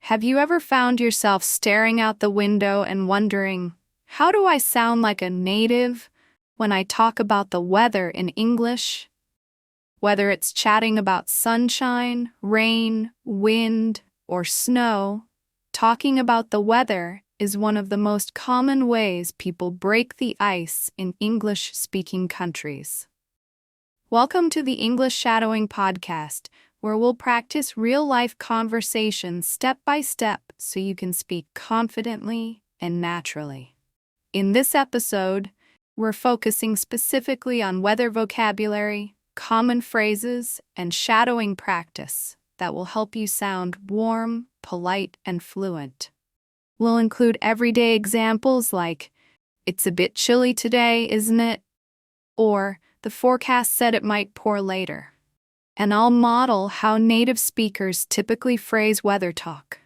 Have you ever found yourself staring out the window and wondering, how do I sound like a native when I talk about the weather in English? Whether it's chatting about sunshine, rain, wind, or snow, talking about the weather is one of the most common ways people break the ice in English-speaking countries. Welcome to the English Shadowing Podcast, where we'll practice real-life conversations step by step so you can speak confidently and naturally. In this episode, we're focusing specifically on weather vocabulary, common phrases, and shadowing practice that will help you sound warm, polite, and fluent. We'll include everyday examples like, "It's a bit chilly today, isn't it?" Or, "The forecast said it might pour later." And I'll model how native speakers typically phrase weather talk.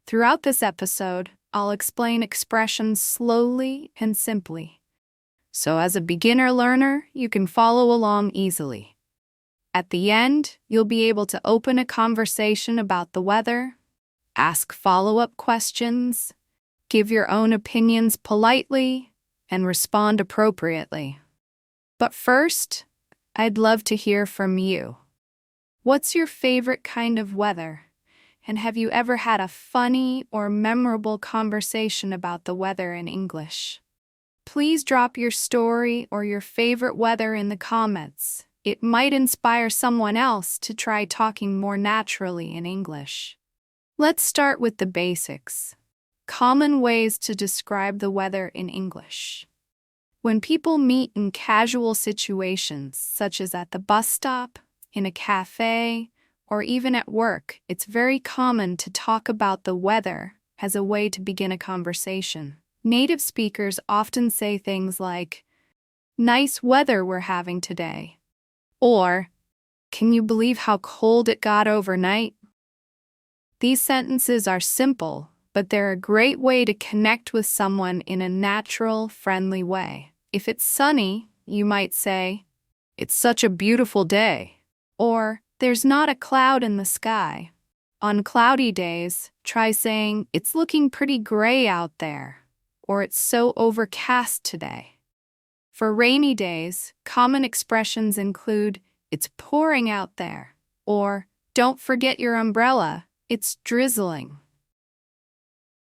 Throughout this episode, I'll explain expressions slowly and simply, so as a beginner learner, you can follow along easily. At the end, you'll be able to open a conversation about the weather, ask follow-up questions, give your own opinions politely, and respond appropriately. But first, I'd love to hear from you. What's your favorite kind of weather? And have you ever had a funny or memorable conversation about the weather in English? Please drop your story or your favorite weather in the comments. It might inspire someone else to try talking more naturally in English. Let's start with the basics. Common ways to describe the weather in English. When people meet in casual situations, such as at the bus stop, in a cafe, or even at work, it's very common to talk about the weather as a way to begin a conversation. Native speakers often say things like, "Nice weather we're having today," or, "Can you believe how cold it got overnight?" These sentences are simple, but they're a great way to connect with someone in a natural, friendly way. If it's sunny, you might say, "It's such a beautiful day." Or, "There's not a cloud in the sky." On cloudy days, try saying, "It's looking pretty gray out there," or "It's so overcast today." For rainy days, common expressions include, "It's pouring out there," or "Don't forget your umbrella, it's drizzling."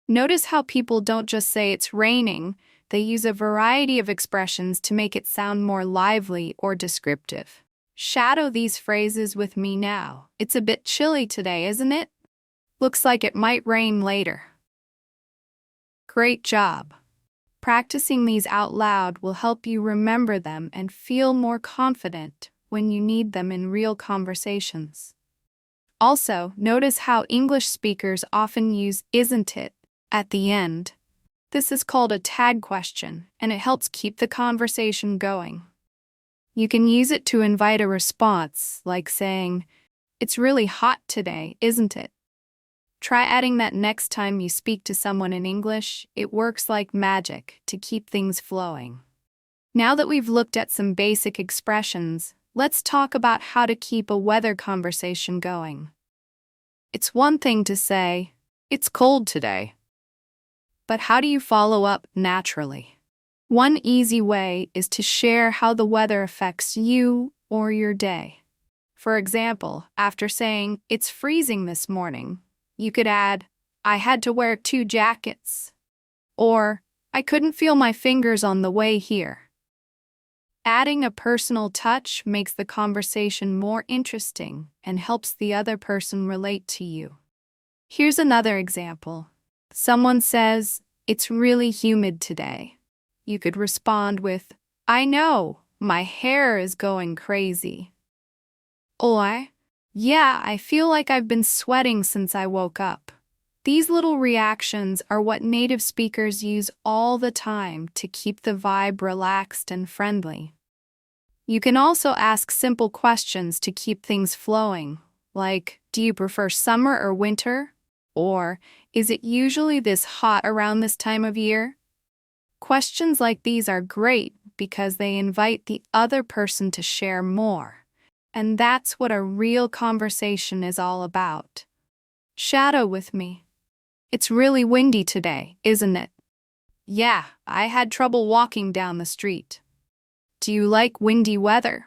Notice how people don't just say it's raining, they use a variety of expressions to make it sound more lively or descriptive. Shadow these phrases with me now. "It's a bit chilly today, isn't it? Looks like it might rain later." Great job! Practicing these out loud will help you remember them and feel more confident when you need them in real conversations. Also, notice how English speakers often use "isn't it" at the end. This is called a tag question, and it helps keep the conversation going. You can use it to invite a response, like saying, "It's really hot today, isn't it?" Try adding that next time you speak to someone in English. It works like magic to keep things flowing. Now that we've looked at some basic expressions, let's talk about how to keep a weather conversation going. It's one thing to say, "It's cold today." But how do you follow up naturally? One easy way is to share how the weather affects you or your day. For example, after saying, "It's freezing this morning," you could add, "I had to wear 2 jackets," or "I couldn't feel my fingers on the way here." Adding a personal touch makes the conversation more interesting and helps the other person relate to you. Here's another example. Someone says, "It's really humid today." You could respond with, "I know, my hair is going crazy." Or, "Yeah, I feel like I've been sweating since I woke up." These little reactions are what native speakers use all the time to keep the vibe relaxed and friendly. You can also ask simple questions to keep things flowing, like, "Do you prefer summer or winter?" Or, "Is it usually this hot around this time of year?" Questions like these are great because they invite the other person to share more. And that's what a real conversation is all about. Shadow with me. It's really windy today, isn't it? Yeah, I had trouble walking down the street. Do you like windy weather?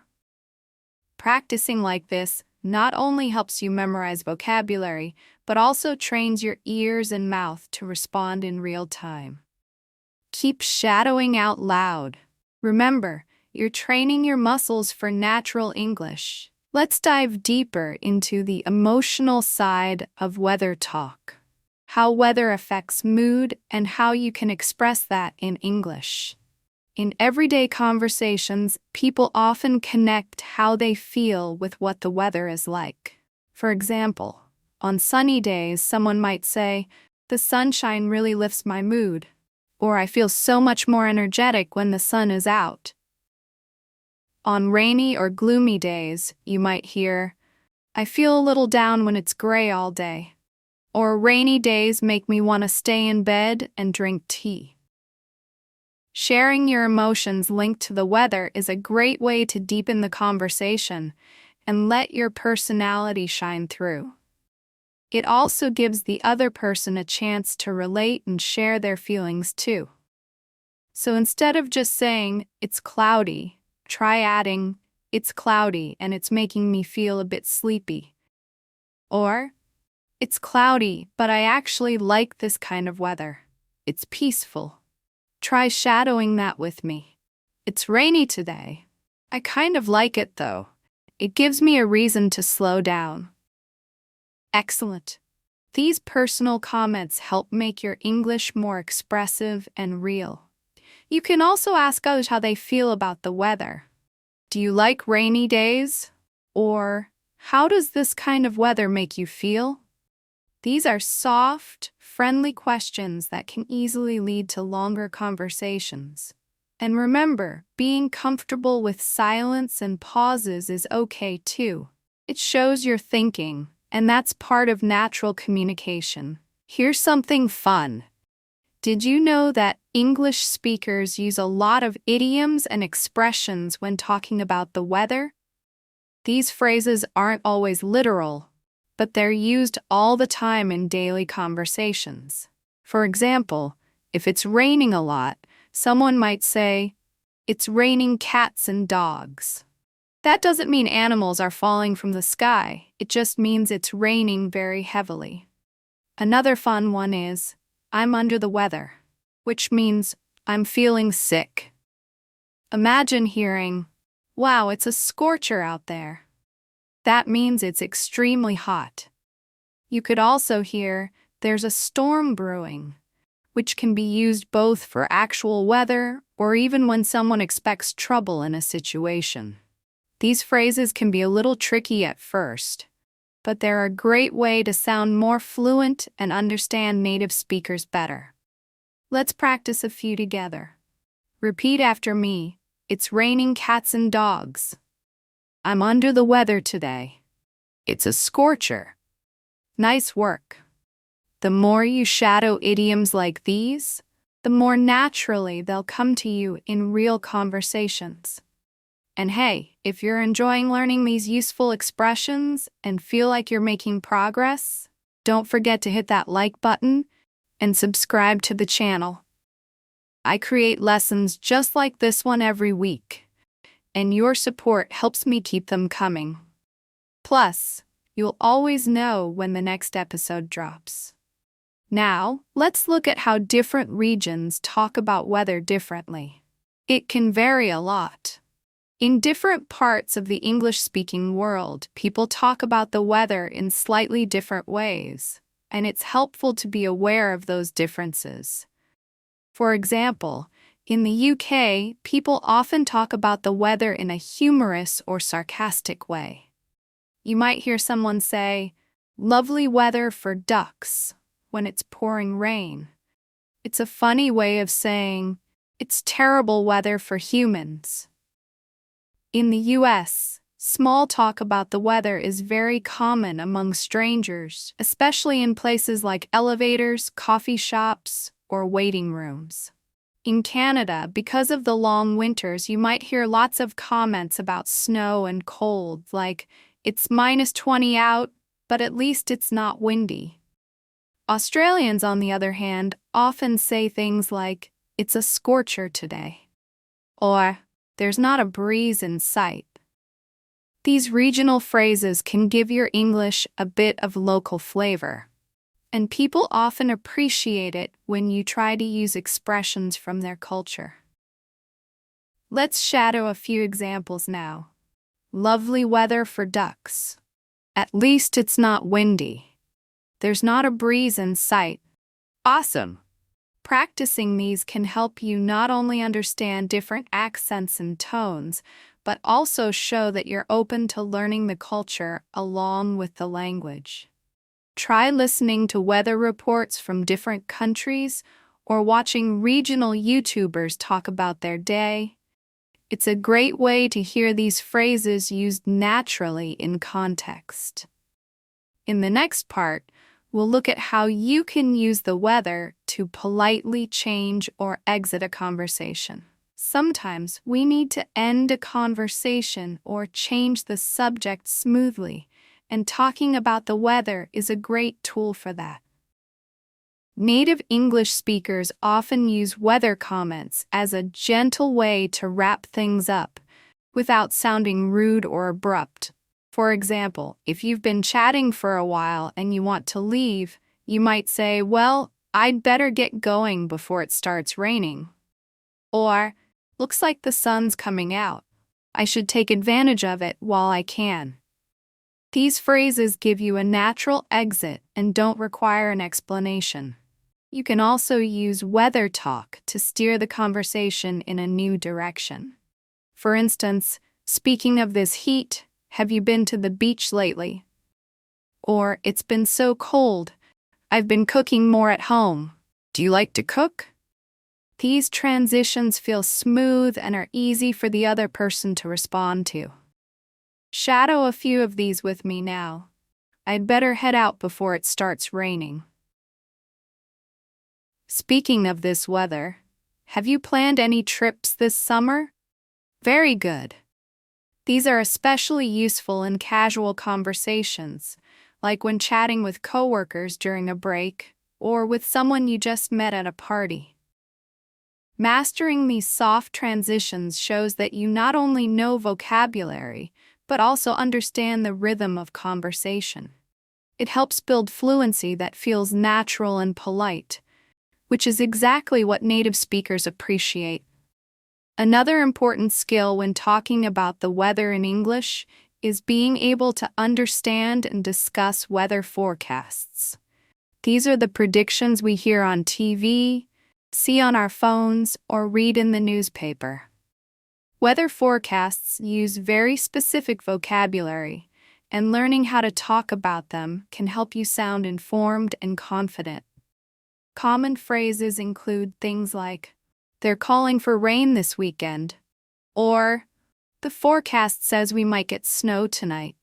Practicing like this not only helps you memorize vocabulary, but also trains your ears and mouth to respond in real time. Keep shadowing out loud. Remember, you're training your muscles for natural English. Let's dive deeper into the emotional side of weather talk. How weather affects mood and how you can express that in English. In everyday conversations, people often connect how they feel with what the weather is like. For example, on sunny days, someone might say, "The sunshine really lifts my mood," or "I feel so much more energetic when the sun is out." On rainy or gloomy days, you might hear, "I feel a little down when it's gray all day," or "Rainy days make me want to stay in bed and drink tea." Sharing your emotions linked to the weather is a great way to deepen the conversation and let your personality shine through. It also gives the other person a chance to relate and share their feelings too. So instead of just saying, "It's cloudy," try adding, "It's cloudy and it's making me feel a bit sleepy." Or, "It's cloudy, but I actually like this kind of weather. It's peaceful." Try shadowing that with me. "It's rainy today. I kind of like it though. It gives me a reason to slow down." Excellent. These personal comments help make your English more expressive and real. You can also ask others how they feel about the weather. "Do you like rainy days?" Or, "How does this kind of weather make you feel?" These are soft, friendly questions that can easily lead to longer conversations. And remember, being comfortable with silence and pauses is okay too. It shows you're thinking, and that's part of natural communication. Here's something fun. Did you know that English speakers use a lot of idioms and expressions when talking about the weather? These phrases aren't always literal, but they're used all the time in daily conversations. For example, if it's raining a lot, someone might say, "It's raining cats and dogs." That doesn't mean animals are falling from the sky, it just means it's raining very heavily. Another fun one is, "I'm under the weather," which means I'm feeling sick. Imagine hearing, "Wow, it's a scorcher out there." That means it's extremely hot. You could also hear, "There's a storm brewing," which can be used both for actual weather or even when someone expects trouble in a situation. These phrases can be a little tricky at first, but they're a great way to sound more fluent and understand native speakers better. Let's practice a few together. Repeat after me. "It's raining cats and dogs." "I'm under the weather today." "It's a scorcher." Nice work. The more you shadow idioms like these, the more naturally they'll come to you in real conversations. And hey, if you're enjoying learning these useful expressions and feel like you're making progress, don't forget to hit that like button and subscribe to the channel. I create lessons just like this one every week, and your support helps me keep them coming. Plus, you'll always know when the next episode drops. Now, let's look at how different regions talk about weather differently. It can vary a lot. In different parts of the English-speaking world, people talk about the weather in slightly different ways, and it's helpful to be aware of those differences. For example, in the UK, people often talk about the weather in a humorous or sarcastic way. You might hear someone say, "Lovely weather for ducks," when it's pouring rain. It's a funny way of saying, "It's terrible weather for humans." In the US, small talk about the weather is very common among strangers, especially in places like elevators, coffee shops, or waiting rooms. In Canada, because of the long winters, you might hear lots of comments about snow and cold, like, "It's -20 out, but at least it's not windy." Australians, on the other hand, often say things like, "It's a scorcher today," or "There's not a breeze in sight." These regional phrases can give your English a bit of local flavor, and people often appreciate it when you try to use expressions from their culture. Let's shadow a few examples now. Lovely weather for ducks. At least it's not windy. There's not a breeze in sight. Awesome! Practicing these can help you not only understand different accents and tones, but also show that you're open to learning the culture along with the language. Try listening to weather reports from different countries or watching regional YouTubers talk about their day. It's a great way to hear these phrases used naturally in context. In the next part, we'll look at how you can use the weather to politely change or exit a conversation. Sometimes we need to end a conversation or change the subject smoothly, and talking about the weather is a great tool for that. Native English speakers often use weather comments as a gentle way to wrap things up without sounding rude or abrupt. For example, if you've been chatting for a while and you want to leave, you might say, "Well, I'd better get going before it starts raining." Or, "Looks like the sun's coming out. I should take advantage of it while I can." These phrases give you a natural exit and don't require an explanation. You can also use weather talk to steer the conversation in a new direction. For instance, "Speaking of this heat, have you been to the beach lately?" Or, "It's been so cold. I've been cooking more at home. Do you like to cook?" These transitions feel smooth and are easy for the other person to respond to. Shadow a few of these with me now. "I'd better head out before it starts raining." Speaking of this weather, have you planned any trips this summer? Very good. These are especially useful in casual conversations, like when chatting with coworkers during a break or with someone you just met at a party. Mastering these soft transitions shows that you not only know vocabulary, but also understand the rhythm of conversation. It helps build fluency that feels natural and polite, which is exactly what native speakers appreciate. Another important skill when talking about the weather in English is being able to understand and discuss weather forecasts. These are the predictions we hear on TV, see on our phones, or read in the newspaper. Weather forecasts use very specific vocabulary, and learning how to talk about them can help you sound informed and confident. Common phrases include things like, "They're calling for rain this weekend," or "The forecast says we might get snow tonight."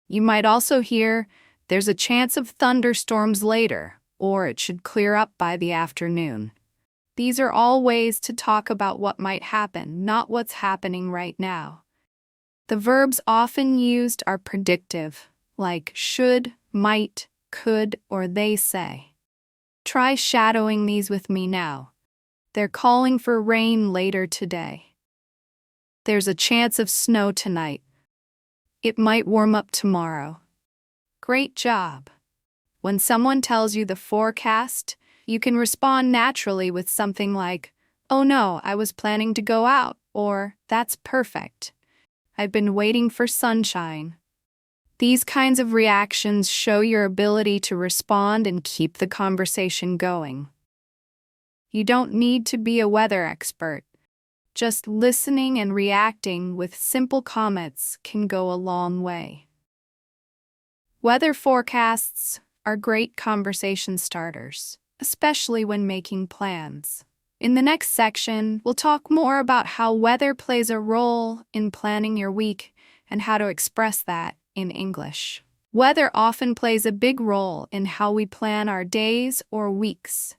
You might also hear, "There's a chance of thunderstorms later," or "It should clear up by the afternoon." These are all ways to talk about what might happen, not what's happening right now. The verbs often used are predictive, like should, might, could, or they say. Try shadowing these with me now. "They're calling for rain later today." "There's a chance of snow tonight." "It might warm up tomorrow." Great job! When someone tells you the forecast, you can respond naturally with something like, "Oh no, I was planning to go out," or "That's perfect. I've been waiting for sunshine." These kinds of reactions show your ability to respond and keep the conversation going. You don't need to be a weather expert. Just listening and reacting with simple comments can go a long way. Weather forecasts are great conversation starters, especially when making plans. In the next section, we'll talk more about how weather plays a role in planning your week and how to express that in English. Weather often plays a big role in how we plan our days or weeks,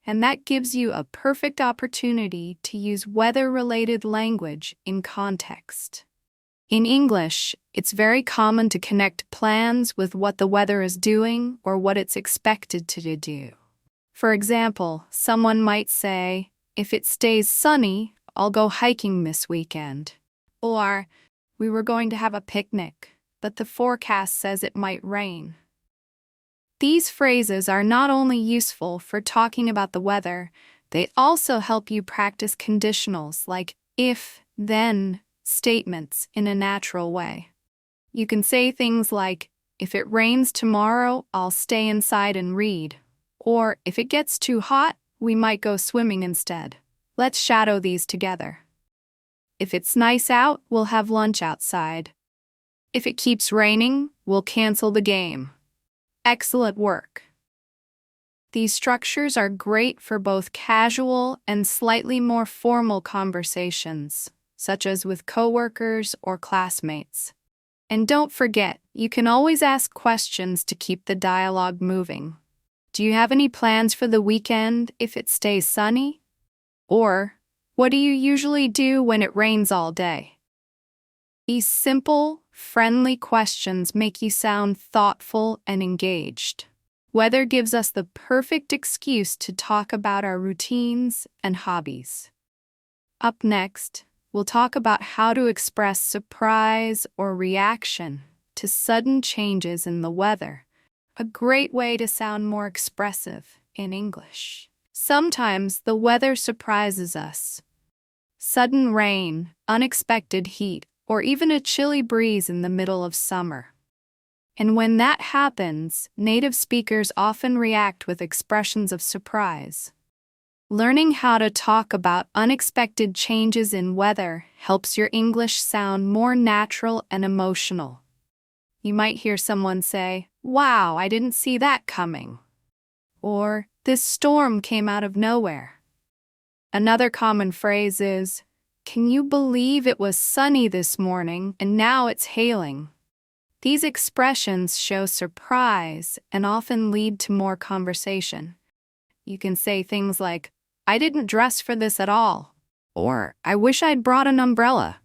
and that gives you a perfect opportunity to use weather-related language in context. In English, it's very common to connect plans with what the weather is doing or what it's expected to do. For example, someone might say, "If it stays sunny, I'll go hiking this weekend." Or, "We were going to have a picnic, but the forecast says it might rain." These phrases are not only useful for talking about the weather, they also help you practice conditionals like if, then statements in a natural way. You can say things like, "If it rains tomorrow, I'll stay inside and read." Or, "If it gets too hot, we might go swimming instead." Let's shadow these together. If it's nice out, we'll have lunch outside. If it keeps raining, we'll cancel the game. Excellent work. These structures are great for both casual and slightly more formal conversations, such as with coworkers or classmates. And don't forget, you can always ask questions to keep the dialogue moving. Do you have any plans for the weekend if it stays sunny? Or, what do you usually do when it rains all day? These simple, friendly questions make you sound thoughtful and engaged. Weather gives us the perfect excuse to talk about our routines and hobbies. Up next, we'll talk about how to express surprise or reaction to sudden changes in the weather, a great way to sound more expressive in English. Sometimes the weather surprises us. Sudden rain, unexpected heat, or even a chilly breeze in the middle of summer. And when that happens, native speakers often react with expressions of surprise. Learning how to talk about unexpected changes in weather helps your English sound more natural and emotional. You might hear someone say, "Wow, I didn't see that coming." Or, "This storm came out of nowhere." Another common phrase is, "Can you believe it was sunny this morning and now it's hailing?" These expressions show surprise and often lead to more conversation. You can say things like, "I didn't dress for this at all," or "I wish I'd brought an umbrella."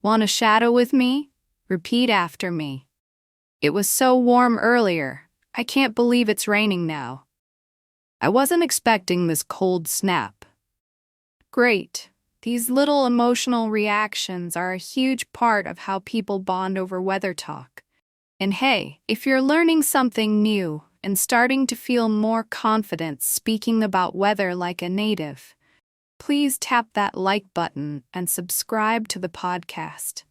"Want to shadow with me?" Repeat after me. "It was so warm earlier. I can't believe it's raining now." "I wasn't expecting this cold snap." Great. These little emotional reactions are a huge part of how people bond over weather talk. And hey, if you're learning something new and starting to feel more confident speaking about weather like a native, please tap that like button and subscribe to the podcast.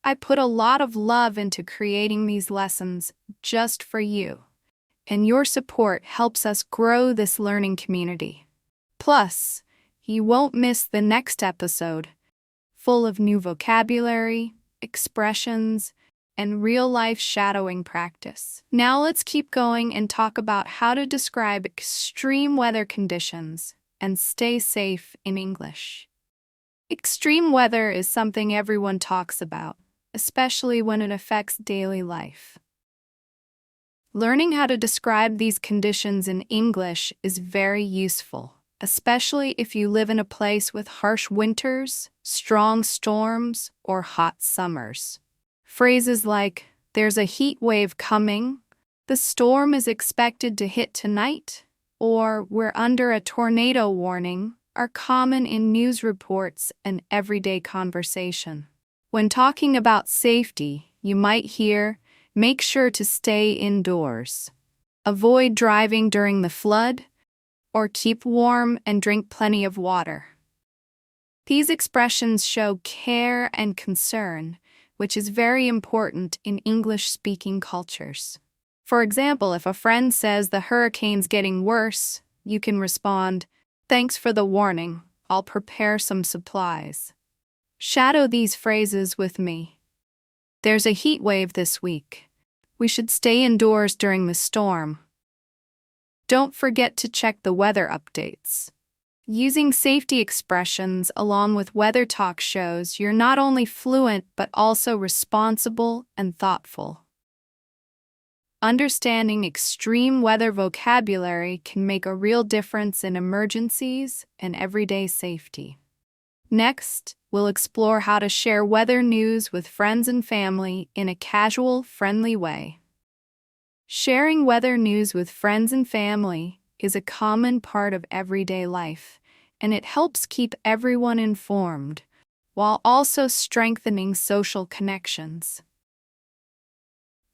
I put a lot of love into creating these lessons just for you, and your support helps us grow this learning community. Plus, you won't miss the next episode, full of new vocabulary, expressions, and real-life shadowing practice. Now let's keep going and talk about how to describe extreme weather conditions and stay safe in English. Extreme weather is something everyone talks about, especially when it affects daily life. Learning how to describe these conditions in English is very useful, especially if you live in a place with harsh winters, strong storms, or hot summers. Phrases like, "There's a heat wave coming," "The storm is expected to hit tonight," or "We're under a tornado warning" are common in news reports and everyday conversation. When talking about safety, you might hear, "Make sure to stay indoors," "Avoid driving during the flood," or "Keep warm and drink plenty of water." These expressions show care and concern, which is very important in English-speaking cultures. For example, if a friend says the hurricane's getting worse, you can respond, "Thanks for the warning. I'll prepare some supplies." Shadow these phrases with me. "There's a heat wave this week. We should stay indoors during the storm." Don't forget to check the weather updates. Using safety expressions along with weather talk shows you're not only fluent but also responsible and thoughtful. Understanding extreme weather vocabulary can make a real difference in emergencies and everyday safety. Next, we'll explore how to share weather news with friends and family in a casual, friendly way. Sharing weather news with friends and family is a common part of everyday life, and it helps keep everyone informed while also strengthening social connections.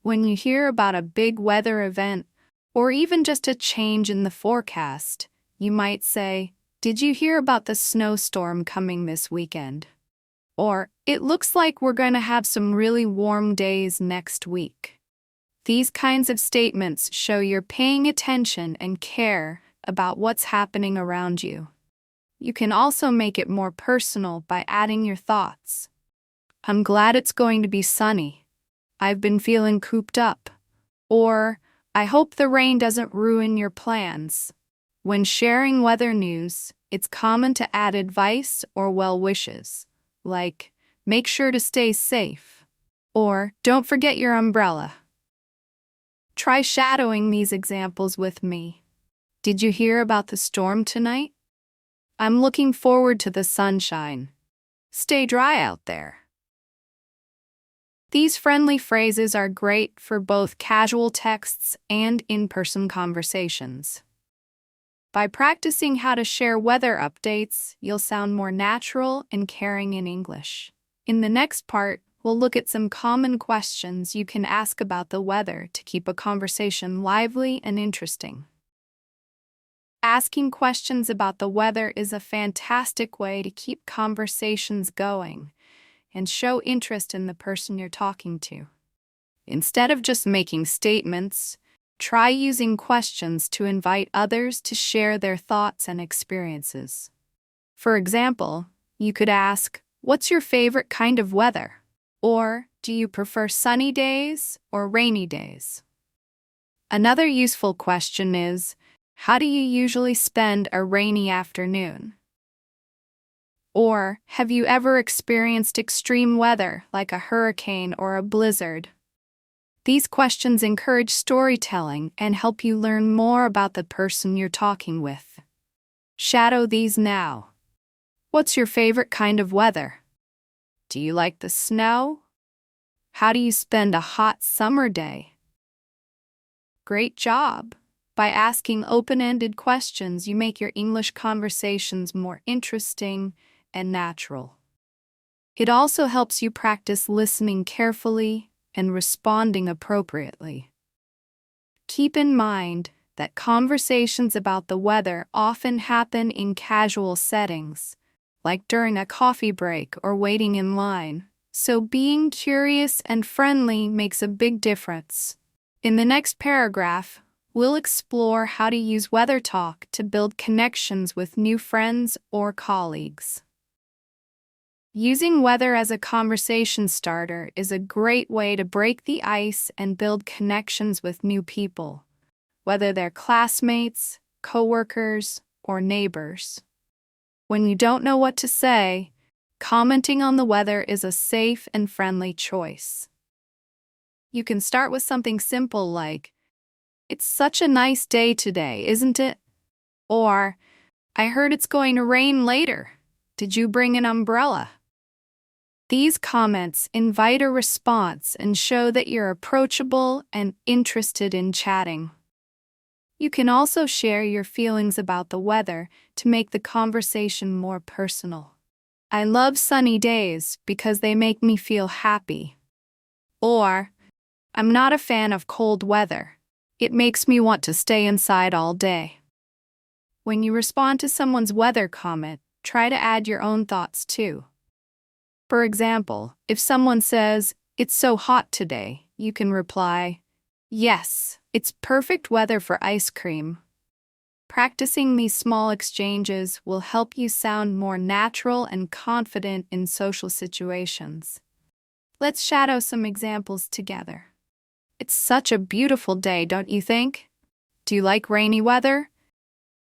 When you hear about a big weather event, or even just a change in the forecast, you might say, "Did you hear about the snowstorm coming this weekend?" Or, "It looks like we're going to have some really warm days next week." These kinds of statements show you're paying attention and care about what's happening around you. You can also make it more personal by adding your thoughts. "I'm glad it's going to be sunny. I've been feeling cooped up." Or, "I hope the rain doesn't ruin your plans." When sharing weather news, it's common to add advice or well wishes, like, "Make sure to stay safe," or "Don't forget your umbrella." Try shadowing these examples with me. "Did you hear about the storm tonight? I'm looking forward to the sunshine. Stay dry out there." These friendly phrases are great for both casual texts and in-person conversations. By practicing how to share weather updates, you'll sound more natural and caring in English. In the next part, we'll look at some common questions you can ask about the weather to keep a conversation lively and interesting. Asking questions about the weather is a fantastic way to keep conversations going and show interest in the person you're talking to. Instead of just making statements, try using questions to invite others to share their thoughts and experiences. For example, you could ask, "What's your favorite kind of weather?" Or, "Do you prefer sunny days or rainy days?" Another useful question is, "How do you usually spend a rainy afternoon?" Or, "Have you ever experienced extreme weather like a hurricane or a blizzard?" These questions encourage storytelling and help you learn more about the person you're talking with. Shadow these now. "What's your favorite kind of weather?" "Do you like the snow?" "How do you spend a hot summer day?" Great job! By asking open-ended questions, you make your English conversations more interesting and natural. It also helps you practice listening carefully and responding appropriately. Keep in mind that conversations about the weather often happen in casual settings, like during a coffee break or waiting in line, so being curious and friendly makes a big difference. In the next paragraph, we'll explore how to use weather talk to build connections with new friends or colleagues. Using weather as a conversation starter is a great way to break the ice and build connections with new people, whether they're classmates, coworkers, or neighbors. When you don't know what to say, commenting on the weather is a safe and friendly choice. You can start with something simple like, "It's such a nice day today, isn't it?" Or, "I heard it's going to rain later. Did you bring an umbrella?" These comments invite a response and show that you're approachable and interested in chatting. You can also share your feelings about the weather to make the conversation more personal. "I love sunny days because they make me feel happy." Or, "I'm not a fan of cold weather. It makes me want to stay inside all day." When you respond to someone's weather comment, try to add your own thoughts too. For example, if someone says, "It's so hot today," you can reply, "Yes, it's perfect weather for ice cream." Practicing these small exchanges will help you sound more natural and confident in social situations. Let's shadow some examples together. "It's such a beautiful day, don't you think? Do you like rainy weather?"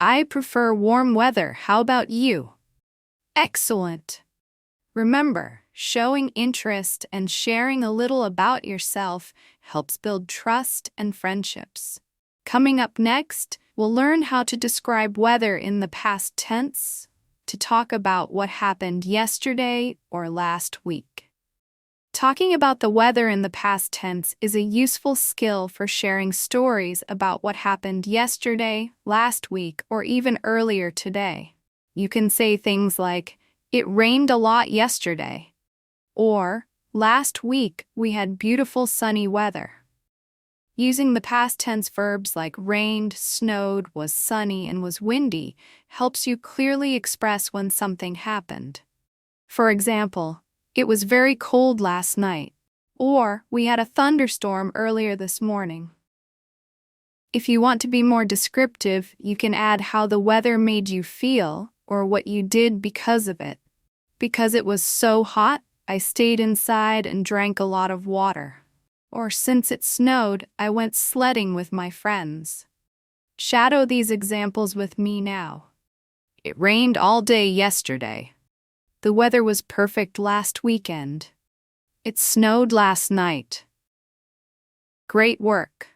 "I prefer warm weather. How about you?" Excellent! Remember, showing interest and sharing a little about yourself helps build trust and friendships. Coming up next, we'll learn how to describe weather in the past tense, to talk about what happened yesterday or last week. Talking about the weather in the past tense is a useful skill for sharing stories about what happened yesterday, last week, or even earlier today. You can say things like, "It rained a lot yesterday," or "Last week we had beautiful sunny weather." Using the past tense verbs like rained, snowed, was sunny, and was windy helps you clearly express when something happened. For example, "It was very cold last night," or "We had a thunderstorm earlier this morning." If you want to be more descriptive, you can add how the weather made you feel or what you did because of it. "Because it was so hot, I stayed inside and drank a lot of water." Or "Since it snowed, I went sledding with my friends." Shadow these examples with me now. "It rained all day yesterday." "The weather was perfect last weekend." "It snowed last night." Great work!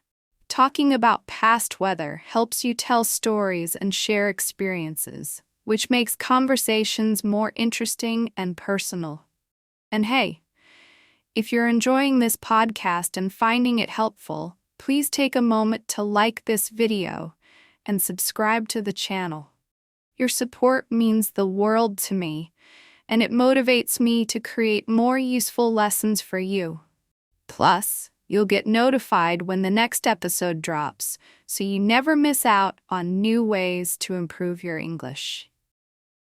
Talking about past weather helps you tell stories and share experiences, which makes conversations more interesting and personal. And hey, if you're enjoying this podcast and finding it helpful, please take a moment to like this video and subscribe to the channel. Your support means the world to me, and it motivates me to create more useful lessons for you. Plus, you'll get notified when the next episode drops, so you never miss out on new ways to improve your English.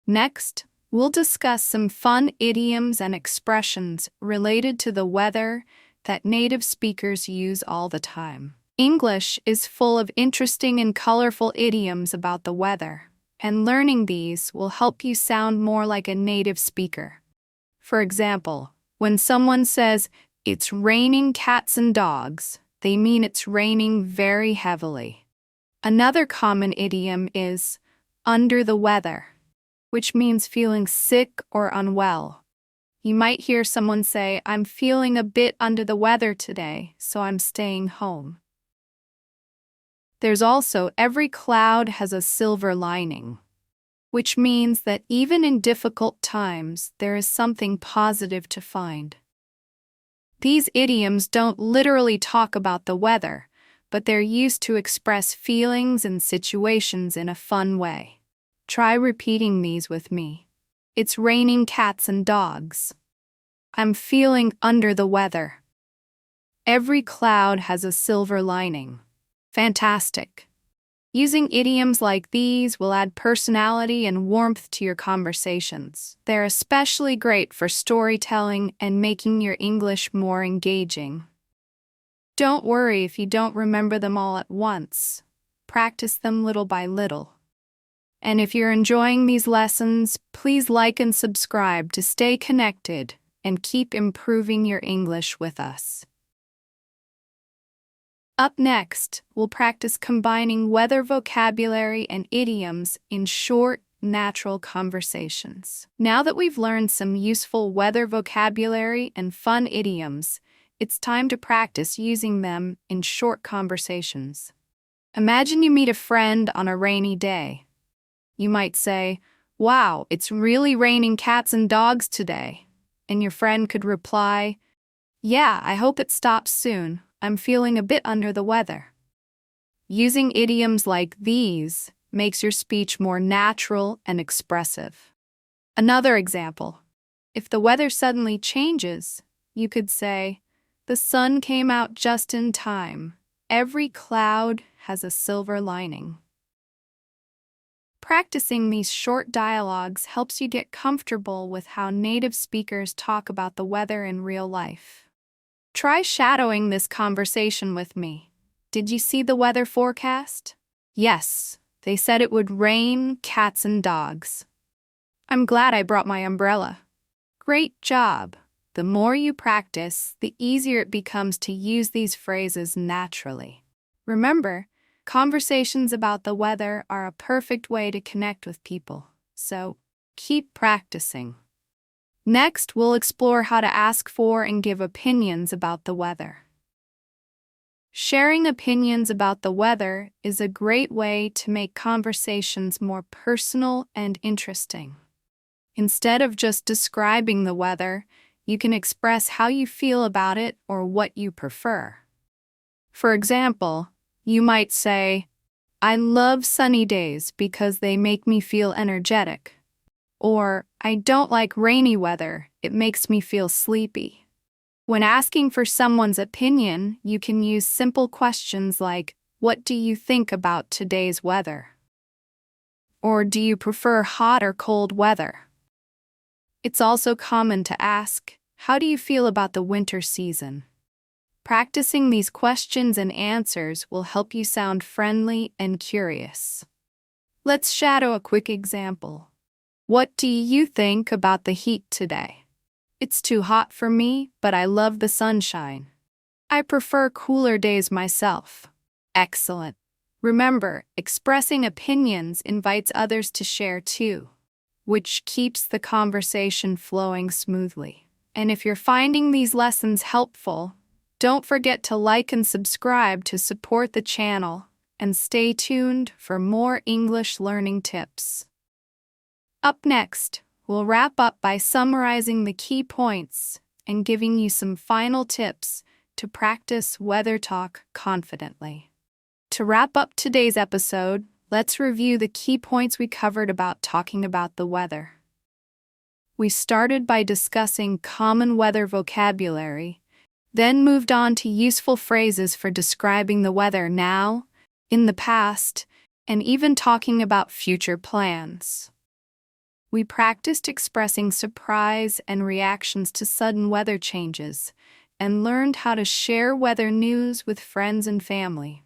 Next, we'll discuss some fun idioms and expressions related to the weather that native speakers use all the time. English is full of interesting and colorful idioms about the weather, and learning these will help you sound more like a native speaker. For example, when someone says, "It's raining cats and dogs," they mean it's raining very heavily. Another common idiom is "under the weather," which means feeling sick or unwell. You might hear someone say, "I'm feeling a bit under the weather today, so I'm staying home." There's also "every cloud has a silver lining," which means that even in difficult times, there is something positive to find. These idioms don't literally talk about the weather, but they're used to express feelings and situations in a fun way. Try repeating these with me. "It's raining cats and dogs." "I'm feeling under the weather." "Every cloud has a silver lining." Fantastic! Using idioms like these will add personality and warmth to your conversations. They're especially great for storytelling and making your English more engaging. Don't worry if you don't remember them all at once. Practice them little by little. And if you're enjoying these lessons, please like and subscribe to stay connected and keep improving your English with us. Up next, we'll practice combining weather vocabulary and idioms in short, natural conversations. Now that we've learned some useful weather vocabulary and fun idioms, it's time to practice using them in short conversations. Imagine you meet a friend on a rainy day. You might say, "Wow, it's really raining cats and dogs today." And your friend could reply, "Yeah, I hope it stops soon. I'm feeling a bit under the weather." Using idioms like these makes your speech more natural and expressive. Another example, if the weather suddenly changes, you could say, "The sun came out just in time. Every cloud has a silver lining." Practicing these short dialogues helps you get comfortable with how native speakers talk about the weather in real life. Try shadowing this conversation with me. "Did you see the weather forecast?" "Yes, they said it would rain cats and dogs." "I'm glad I brought my umbrella." Great job! The more you practice, the easier it becomes to use these phrases naturally. Remember, conversations about the weather are a perfect way to connect with people, so keep practicing. Next, we'll explore how to ask for and give opinions about the weather. Sharing opinions about the weather is a great way to make conversations more personal and interesting. Instead of just describing the weather, you can express how you feel about it or what you prefer. For example, you might say, "I love sunny days because they make me feel energetic." Or, "I don't like rainy weather, it makes me feel sleepy." When asking for someone's opinion, you can use simple questions like, "What do you think about today's weather?" Or, "Do you prefer hot or cold weather?" It's also common to ask, "How do you feel about the winter season?" Practicing these questions and answers will help you sound friendly and curious. Let's shadow a quick example. "What do you think about the heat today?" "It's too hot for me, but I love the sunshine." "I prefer cooler days myself." Excellent. Remember, expressing opinions invites others to share too, which keeps the conversation flowing smoothly. And if you're finding these lessons helpful, don't forget to like and subscribe to support the channel, and stay tuned for more English learning tips. Up next, we'll wrap up by summarizing the key points and giving you some final tips to practice weather talk confidently. To wrap up today's episode, let's review the key points we covered about talking about the weather. We started by discussing common weather vocabulary, then moved on to useful phrases for describing the weather now, in the past, and even talking about future plans. We practiced expressing surprise and reactions to sudden weather changes, and learned how to share weather news with friends and family.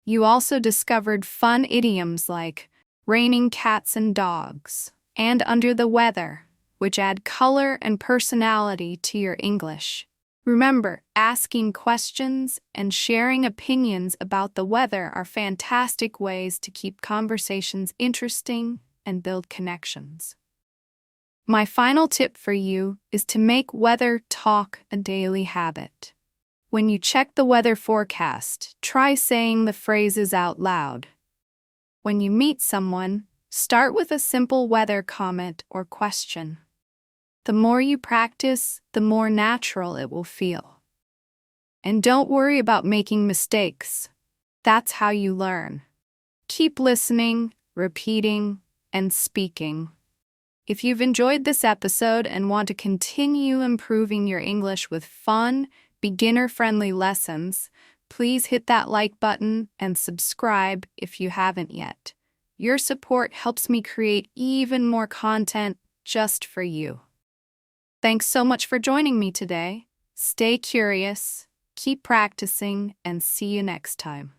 You also discovered fun idioms like "raining cats and dogs" and "under the weather," which add color and personality to your English. Remember, asking questions and sharing opinions about the weather are fantastic ways to keep conversations interesting and build connections. My final tip for you is to make weather talk a daily habit. When you check the weather forecast, try saying the phrases out loud. When you meet someone, start with a simple weather comment or question. The more you practice, the more natural it will feel. And don't worry about making mistakes. That's how you learn. Keep listening, repeating, and speaking. If you've enjoyed this episode and want to continue improving your English with fun, beginner-friendly lessons, please hit that like button and subscribe if you haven't yet. Your support helps me create even more content just for you. Thanks so much for joining me today. Stay curious, keep practicing, and see you next time.